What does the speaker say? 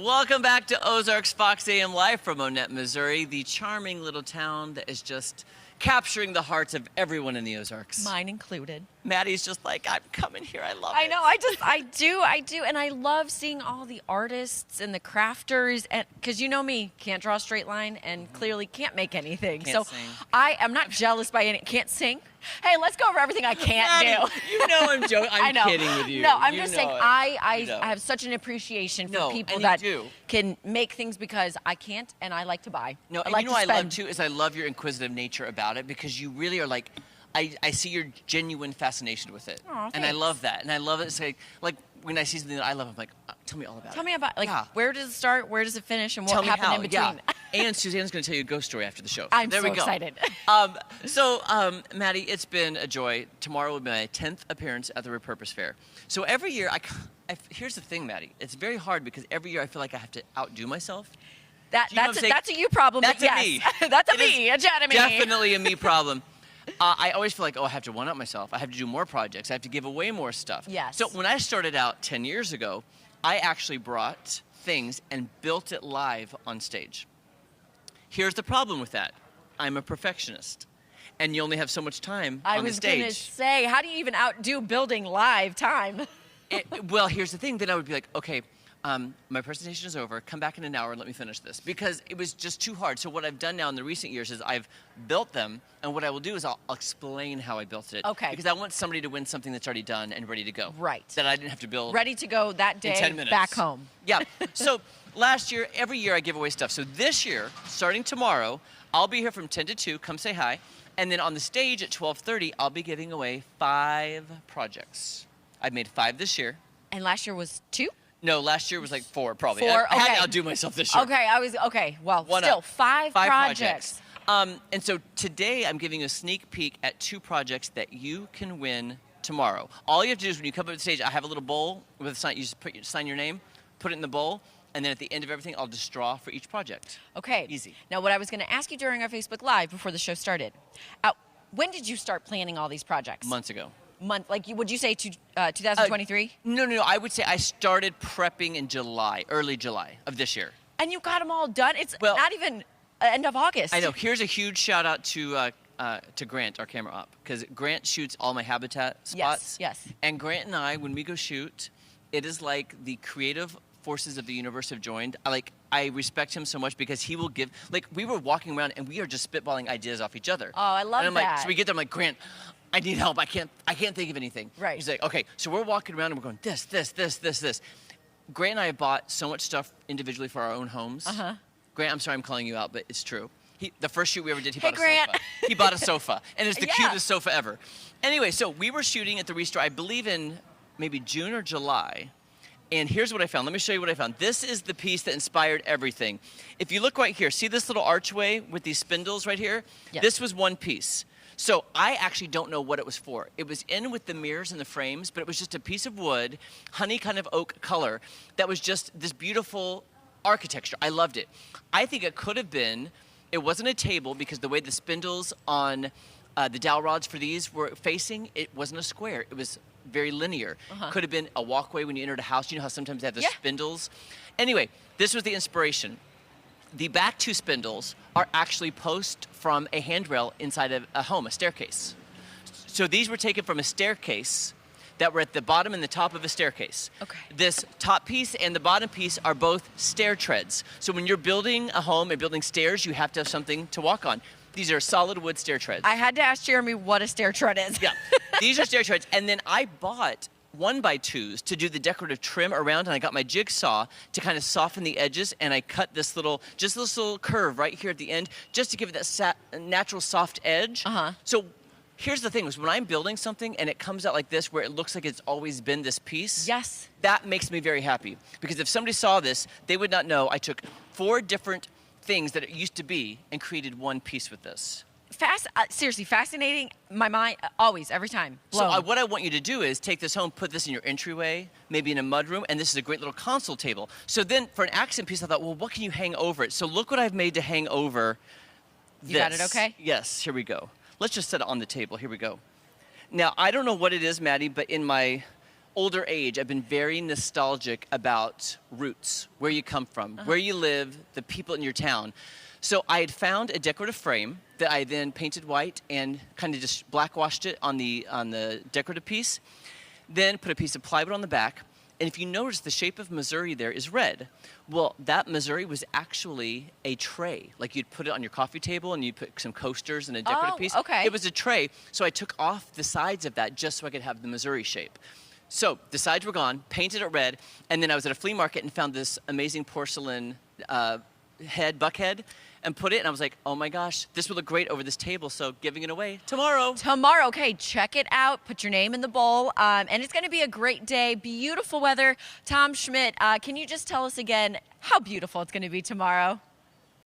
Welcome back to Ozarks Fox AM Live from Monette, Missouri, the charming little town that is just capturing the hearts of everyone in the Ozarks. Mine included. Maddie's just like, I'm coming here. I love it. I know. I do. And I love seeing all the artists and the crafters. And because you know me, can't draw a straight line and clearly can't make anything. Can't so sing. I am not jealous by any. Can't sing. Hey, let's go over everything I can't Maddie, do. You know I'm joking. I'm I know. kidding with you. No, I'm You just know saying it. I You know. have such an appreciation for No, people and that you do. can make things because I can't and I like to buy. No, I and like you know to what I love spend. too is I love your inquisitive nature about it because you really are like, I see your genuine fascination with it. Aw, and I thanks. love that. And I love it. It's like when I see something that I love, I'm like, tell me all about it. Tell me about Yeah. where does it start, where does it finish, and Tell what me happened how. in between. Yeah. And Suzanne's going to tell you a ghost story after the show. I'm there so we go. excited. Maddie, it's been a joy. Tomorrow will be my 10th appearance at the Repurposed Fair. So every year, here's the thing, Maddie. It's very hard because every year I feel like I have to outdo myself. Do you know what I'm saying? That's a you problem. That's but a yes. me. That's a It me. is A Jen and me. Definitely a me problem. I always feel like, I have to one-up myself. I have to do more projects. I have to give away more stuff. Yes. So when I started out 10 years ago, I actually brought things and built it live on stage. Here's the problem with that. I'm a perfectionist. And you only have so much time I on the was going to stage. say, how do you even outdo building live time? Well, here's the thing. Then I would be like, okay, my presentation is over. Come back in an hour and let me finish this. Because it was just too hard. So what I've done now in the recent years is I've built them. And what I will do is I'll explain how I built it. Okay. Because I want somebody to win something that's already done and ready to go. Right. That I didn't have to build. Ready to go that in day 10 minutes. back home. Yeah. So last year, every year I give away stuff. So this year, starting tomorrow, I'll be here from 10 to 2. Come say hi. And then on the stage at 12:30, I'll be giving away 5 projects. I've made 5 this year. And last year was 2? No, last year was like 4 probably. 4, I had okay. to outdo myself this year. Okay. Well, One still, up. 5 projects. And so today I'm giving you a sneak peek at 2 projects that you can win tomorrow. All you have to do is when you come up to the stage, I have a little bowl with a sign. You just sign your name, put it in the bowl, and then at the end of everything, I'll just draw for each project. Okay. Easy. Now, what I was going to ask you during our Facebook Live before the show started, when did you start planning all these projects? Months ago. Would you say 2023? No. I would say I started prepping in July, early July of this year. And you got them all done? It's Well- not even end of August. I know. Here's a huge shout out to Grant, our camera op, because Grant shoots all my habitat spots. Yes. And Grant and I, when we go shoot, it is like the creative forces of the universe have joined. I respect him so much because he will give. We were walking around and we are just spitballing ideas off each other. Oh, I love and I'm that. Like, so we get there, I'm like, Grant, I need help. I can't think of anything. Right. He's like, okay. So we're walking around and we're going this. Grant and I have bought so much stuff individually for our own homes. Uh-huh. Grant, I'm sorry I'm calling you out, but it's true. The first shoot we ever did, he Hey, bought a Grant. sofa. He bought a sofa, and it's the Yeah. cutest sofa ever. Anyway, so we were shooting at the Restore, I believe in maybe June or July, and here's what I found. Let me show you what I found. This is the piece that inspired everything. If you look right here, see this little archway with these spindles right here? Yes. This was one piece. So I actually don't know what it was for. It was in with the mirrors and the frames, but it was just a piece of wood, honey kind of oak color, that was just this beautiful architecture. I loved it. I think it could have been, it wasn't a table because the way the spindles on the dowel rods for these were facing, it wasn't a square. It was very linear. Uh-huh. Could have been a walkway when you entered a house. You know how sometimes they have the Yeah. spindles? Anyway, this was the inspiration. The back 2 spindles are actually posts from a handrail inside of a home, a staircase. So these were taken from a staircase that were at the bottom and the top of a staircase. Okay. This top piece and the bottom piece are both stair treads. So when you're building a home and building stairs, you have to have something to walk on. These are solid wood stair treads. I had to ask Jeremy what a stair tread is. Yeah, these are stair treads. And then I bought 1x2s to do the decorative trim around, and I got my jigsaw to kind of soften the edges, and I cut this little curve right here at the end, just to give it that natural soft edge. Uh-huh. So here's the thing, is when I'm building something and it comes out like this, where it looks like it's always been this piece. Yes. That makes me very happy, because if somebody saw this, they would not know I took 4 different things that it used to be and created one piece with this. Seriously, fascinating. My mind, always, every time. Blown. So what I want you to do is take this home, put this in your entryway, maybe in a mudroom, and this is a great little console table. So then for an accent piece, I thought, well, what can you hang over it? So look what I've made to hang over this. You got it okay? Yes, here we go. Let's just set it on the table. Here we go. Now, I don't know what it is, Maddie, but in my older age, I've been very nostalgic about roots, where you come from, where you live, the people in your town. So I had found a decorative frame that I then painted white and kind of just blackwashed it on the decorative piece. Then put a piece of plywood on the back. And if you notice, the shape of Missouri there is red. Well, that Missouri was actually a tray. Like you'd put it on your coffee table and you'd put some coasters and a decorative piece. Okay. It was a tray. So I took off the sides of that just so I could have the Missouri shape. So the sides were gone, painted it red, and then I was at a flea market and found this amazing porcelain buck head, and put it, and I was like, oh my gosh, this would look great over this table, so giving it away tomorrow. Tomorrow, okay, check it out. Put your name in the bowl, and it's going to be a great day. Beautiful weather. Tom Schmidt, can you just tell us again how beautiful it's going to be tomorrow?